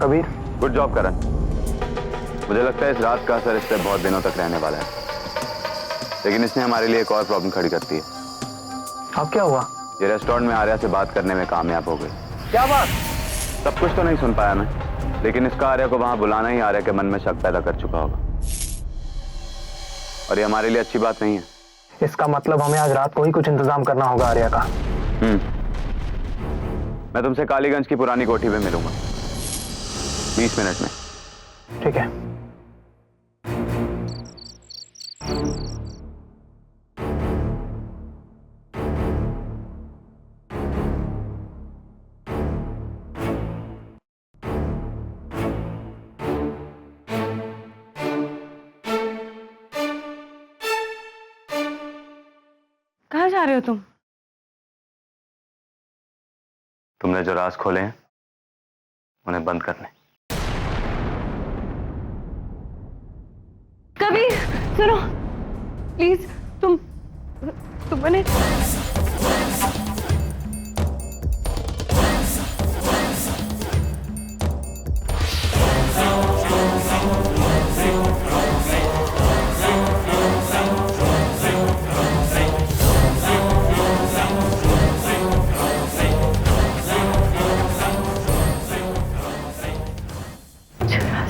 Kabir. Good job करण। मुझे लगता है इस रात का असर इस पे बहुत दिनों तक रहने वाला है, लेकिन इसने हमारे लिए एक और प्रॉब्लम खड़ी करती है। अब क्या हुआ? ये रेस्टोरेंट में आर्या से बात करने में कामयाब हो गई। क्या बात? सब कुछ तो नहीं सुन पाया मैं, लेकिन इसका आर्या को वहां बुलाना ही आर्या के मन में शक पैदा कर चुका होगा, और ये हमारे लिए अच्छी बात नहीं है। इसका मतलब हमें आज रात को ही कुछ इंतजाम करना होगा आर्या का। मैं तुमसे कालीगंज की पुरानी कोठी में मिलूंगा 20 मिनट में। ठीक है। कहाँ जा रहे हो तुम? तुमने जो राज खोले हैं उन्हें बंद करने। कबीर सुनो प्लीज, तुमने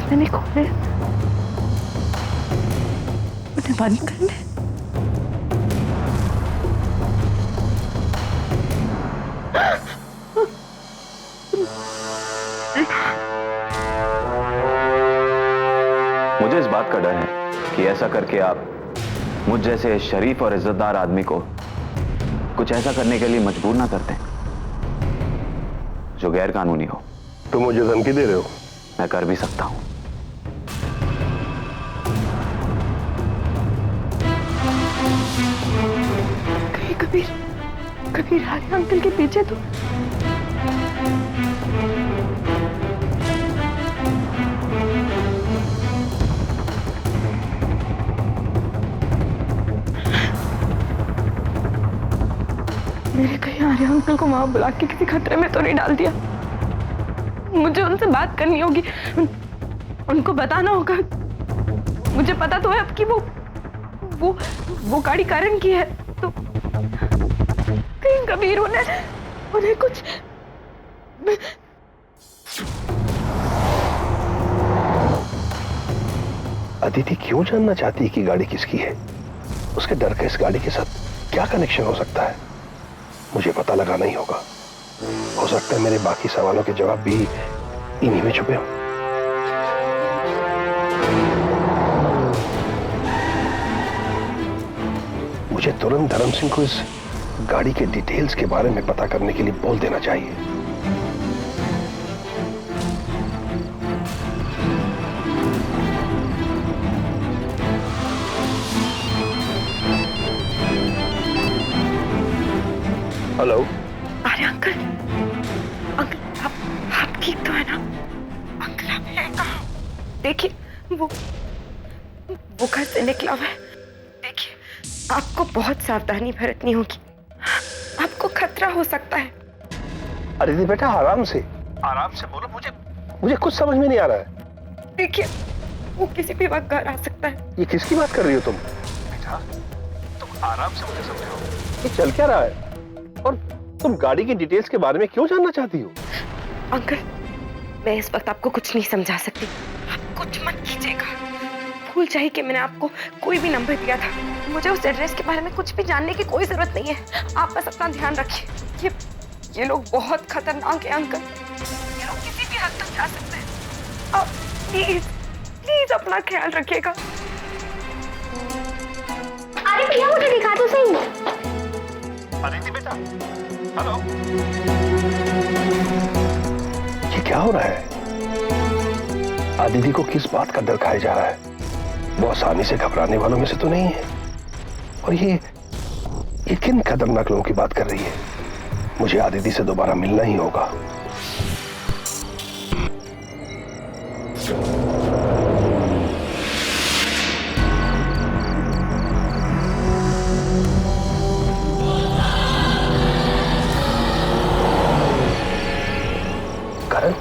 मैंने खोले, उन्हें बंद करने। मुझे इस बात का डर है कि ऐसा करके आप मुझ जैसे शरीफ और इज्जतदार आदमी को कुछ ऐसा करने के लिए मजबूर ना करते जो गैर कानूनी हो। तुम मुझे धमकी दे रहे हो? मैं कर भी सकता हूं। कबीर आर्या अंकल के पीछे तो मेरे कहीं आर्या अंकल को वहां बुला के किसी खतरे में तो नहीं डाल दिया? मुझे उनसे बात करनी होगी, उनको बताना होगा। मुझे पता तो है अब कि वो गाड़ी कारण की है, तो कहीं कबीर उन्हें कुछ। अदिति क्यों जानना चाहती है कि गाड़ी किसकी है? उसके डर का इस गाड़ी के साथ क्या कनेक्शन हो सकता है? मुझे पता लगाना ही होगा। हो सकता है मेरे बाकी सवालों के जवाब भी इन्हीं में छुपे हों। मुझे तुरंत धर्म सिंह को इस गाड़ी के डिटेल्स के बारे में पता करने के लिए बोल देना चाहिए। हेलो अरे अंकल आप ठीक तो है ना? अंकल आप हैं कहाँ? देखिए वो घर से निकला हुआ है। देखिए आपको बहुत सावधानी बरतनी होगी, आपको खतरा हो सकता है। अरे बेटा आराम से बोलो। मुझे कुछ समझ में नहीं आ रहा है। देखिए वो किसी भी वक्त घर आ सकता है। ये किसकी बात कर रही हो तुम? बेटा तुम आराम से मुझे समझाओ, ये चल क्या रहा है और तुम गाड़ी की डिटेल्स के बारे में क्यों जानना चाहती हो? अंकल मैं इस वक्त आपको कुछ नहीं समझा सकती, आप कुछ मत कीजिएगा। भूल जाइए कि मैंने आपको कोई भी नंबर दिया था। मुझे उस एड्रेस के बारे में कुछ भी जानने की कोई जरूरत नहीं है। आप बस अपना ध्यान रखिए। ये लोग बहुत खतरनाक है अंकल, ये लोग किसी भी हद तक जा सकते हैं। आप प्लीज अपना ख्याल रखिएगा। अरे भैया मुझे दिखा तो सही। अदिति बेटा, हेलो। ये क्या हो रहा है? अदिति को किस बात का डर खाया जा रहा है? वो आसानी से घबराने वालों में से तो नहीं है। और ये किन खतरनाक लोगों की बात कर रही है? मुझे अदिति से दोबारा मिलना ही होगा। करण,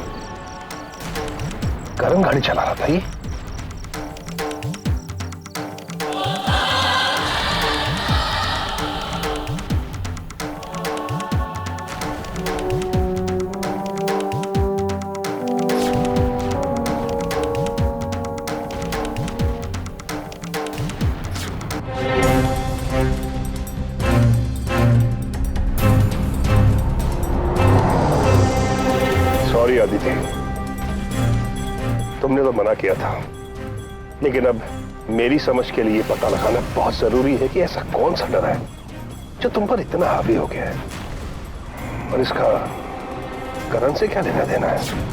मना किया था, लेकिन अब मेरी समझ के लिए पता लगाना बहुत जरूरी है कि ऐसा कौन सा डर है जो तुम पर इतना हावी हो गया है, और इसका करण से क्या लेना देना है।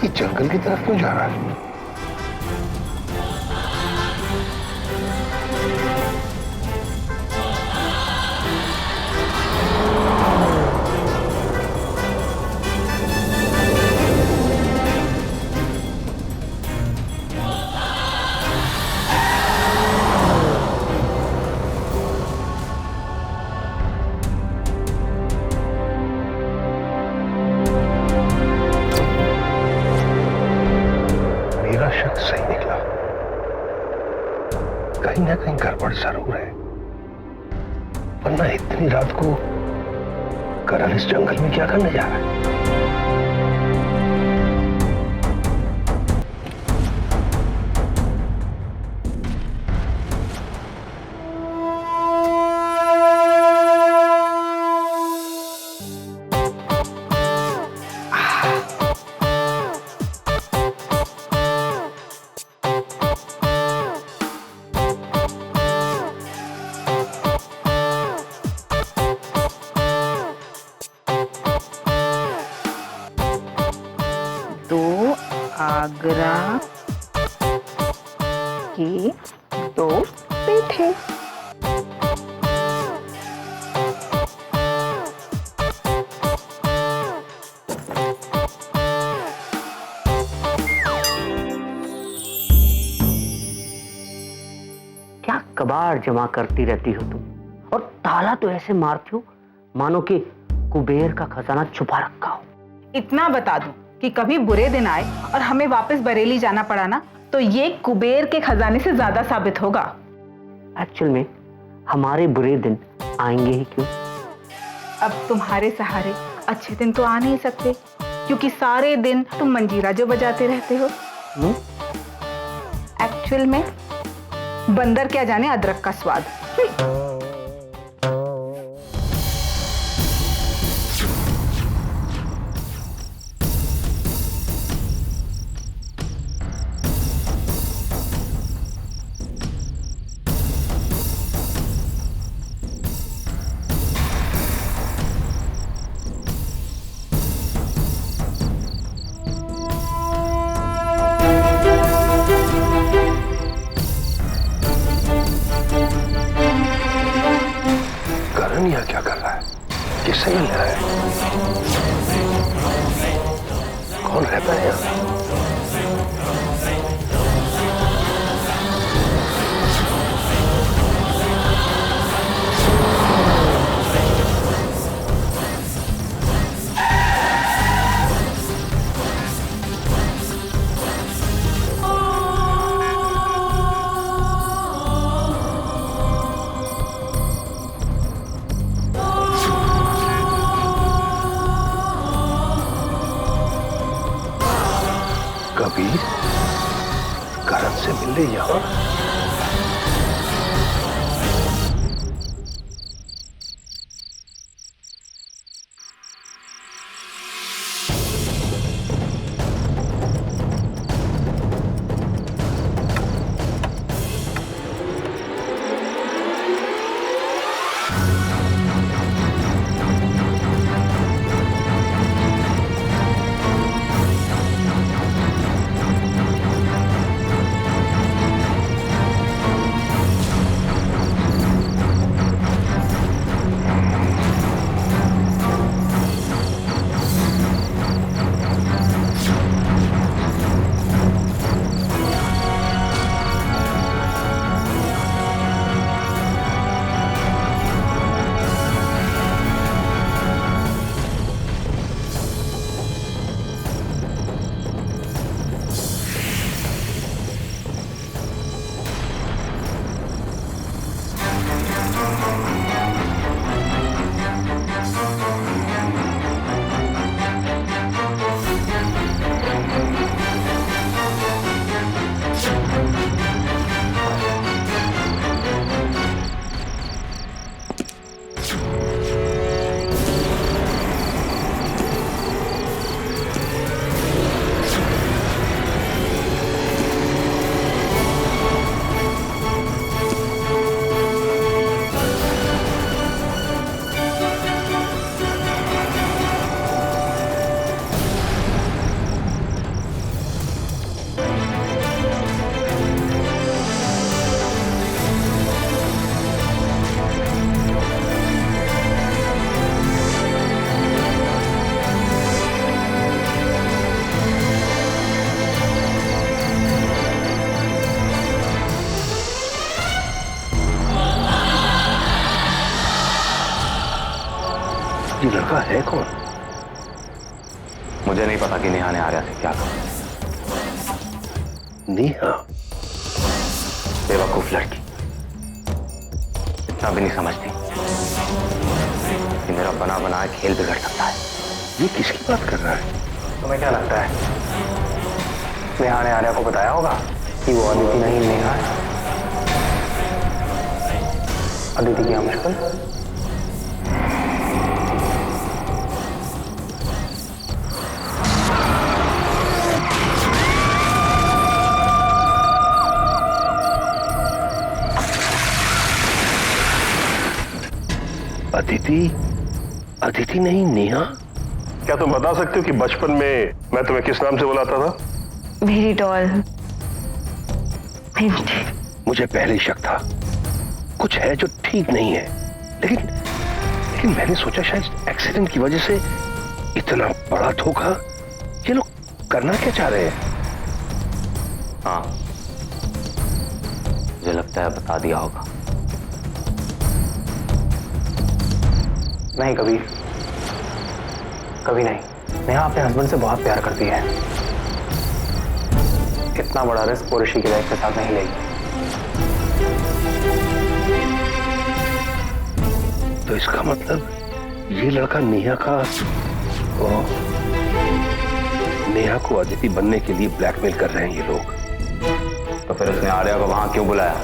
ये जंगल की तरफ क्यों जा रहा है? मेरा शक सही निकला, कहीं ना कहीं गड़बड़ जरूर है, वरना इतनी रात को करण इस जंगल में क्या करने जा रहा है? आगरा के दो पेठे। क्या कबाड़ जमा करती रहती हो तुम, और ताला तो ऐसे मारती हो मानो कि कुबेर का खजाना छुपा रखा हो। इतना बता दूं कि कभी बुरे दिन आए और हमें वापस बरेली जाना पड़ा ना, तो ये कुबेर के खजाने से ज्यादा साबित होगा। एक्चुअल में हमारे बुरे दिन आएंगे ही क्यों? अब तुम्हारे सहारे अच्छे दिन तो आ नहीं सकते, क्योंकि सारे दिन तुम मंजीरा जो बजाते रहते हो। एक्चुअल में बंदर क्या जाने अदरक का स्वाद। करण यहाँ क्या कर रहा है? किससे मिल रहा है? कौन रहता है यहाँ? कबीर करण से मिलने यहाँ? है कौन? मुझे नहीं पता कि नेहा ने आर्या से क्या कहा। नेहा? बेवकूफ लड़की, इतना भी नहीं समझती कि मेरा बना बनाया खेल बिगड़ सकता है। ये किसकी बात कर रहा है? तुम्हें क्या लगता है नेहा ने आर्या को बताया होगा कि वो अदिति नहीं नेहा है? अदिति क्या मुश्किल? अदिति नहीं नेहा? क्या तुम बता सकते हो कि बचपन में मैं तुम्हें किस नाम से बुलाता था? मेरी डॉल। मुझे पहले ही शक था कुछ है जो ठीक नहीं है, लेकिन मैंने सोचा शायद एक्सीडेंट की वजह से इतना बड़ा धोखा ये लोग करना क्या चाह रहे हैं? हाँ, मुझे लगता है बता दिया होगा। नहीं कबीर, कभी नहीं। नेहा अपने हस्बैंड से बहुत प्यार करती है। इतना बड़ा रिस्क वो ऋषि की लाइफ के साथ नहीं लेगी। तो इसका मतलब ये लड़का नेहा का नेहा को अदिति बनने के लिए ब्लैकमेल कर रहे हैं ये लोग। तो फिर उसने आर्या को वहां क्यों बुलाया?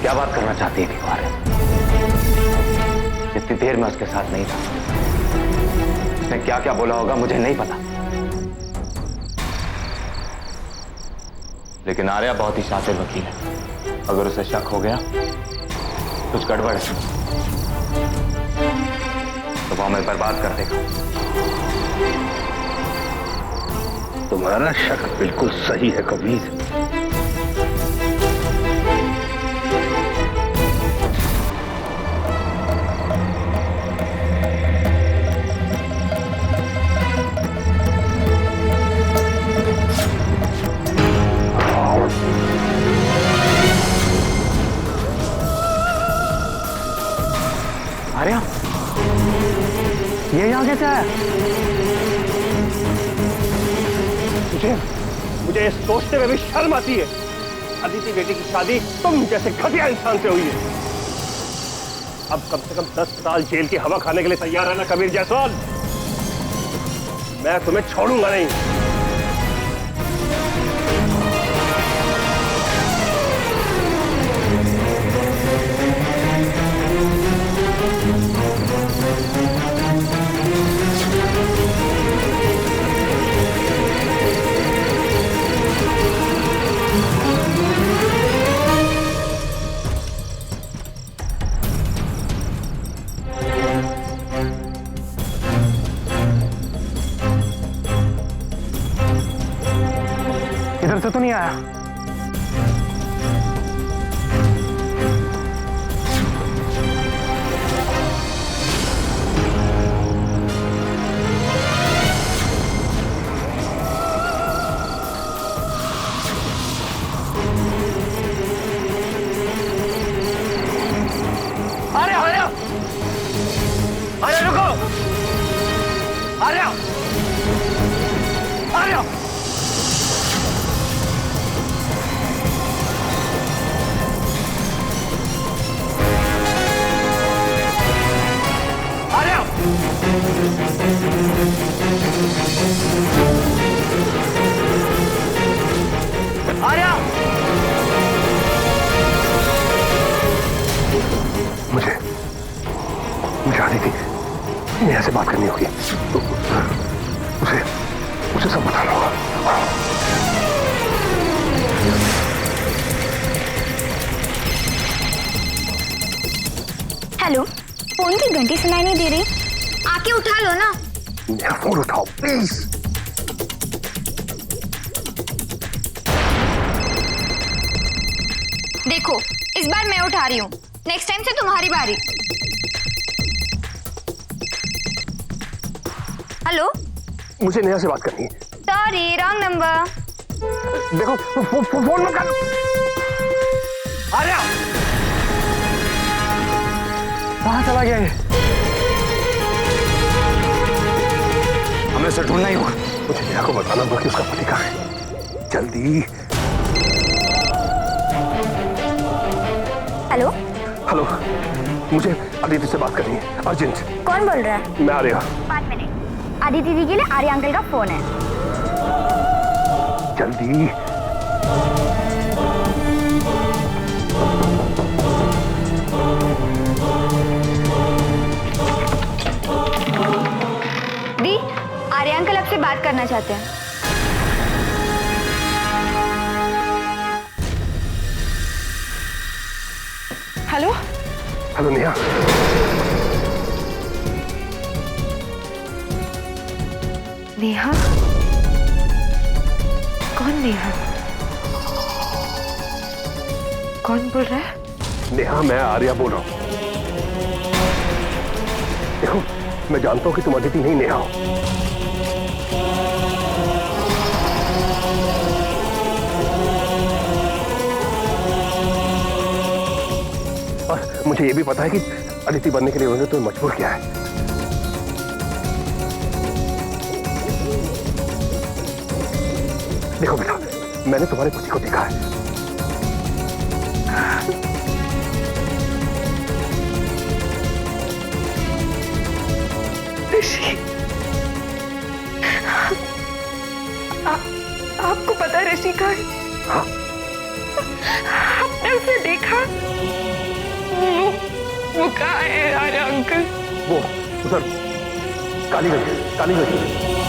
क्या बात करना चाहती थी आर्या? इतनी देर में उसके साथ नहीं था, उसने क्या क्या बोला होगा मुझे नहीं पता, लेकिन आर्या बहुत ही शातिर वकील है। अगर उसे शक हो गया कुछ गड़बड़ है तो वो हमें बर्बाद कर देगा। तुम्हारा शक बिल्कुल सही है कबीर। आर्या, ये यहाँ कैसे आया? मुझे ये सोचते हुए भी शर्म आती है। अदिति बेटी की शादी तुम जैसे घटिया इंसान से हुई है। अब कम से कम 10 साल जेल की हवा खाने के लिए तैयार है ना कबीर जायसवाल? मैं तुम्हें छोड़ूंगा नहीं। इधर से तो नहीं आया। आर्या, आर्या, आर्या रुको! आर्या, आर्या! आर्या! मुझे आनी थी, नेहा से बात करनी होगी। उसे सब बताना होगा। हेलो, फोन की घंटी सुनाई नहीं दे रही, आके उठा लो ना। नेहा फोन उठाओ प्लीज। देखो, इस बार मैं उठा रही हूँ, नेक्स्ट टाइम से तुम्हारी बारी। हेलो, मुझे नेहा से बात करनी है। Sorry, wrong number. देखो फोन मत कर। आर्या, कहाँ चला गया ये? हमें उसे ढूंढना ही होगा। मुझे नेहा को बताना होगा कि उसका पति कहाँ है। जल्दी। हेलो, हेलो, मुझे अदिति से बात करनी है, अर्जेंट। कौन बोल रहा है? मैं आर्या। 5 मिनट। आदिति दीदी के लिए आर्या अंकल का फोन है। जल्दी। दी, आर्या अंकल आपसे बात करना चाहते हैं। हेलो। हेलो नेहा। नेहा? कौन नेहा? कौन बोल रहा है? नेहा, मैं आर्या बोल रहा हूँ। देखो, मैं जानता हूँ कि तुम अदिति नहीं नेहा हो। और मुझे ये भी पता है कि अदिति बनने के लिए उन्होंने तुम्हें मजबूर किया है। देखो बेटा, मैंने तुम्हारे पति को देखा है। ऋषि, आपको पता है ऋषि कहाँ है? हाँ? आपने उसे देखा? वो कहाँ है आर्या अंकल? वो उधर कालीगंज, कालीगंज।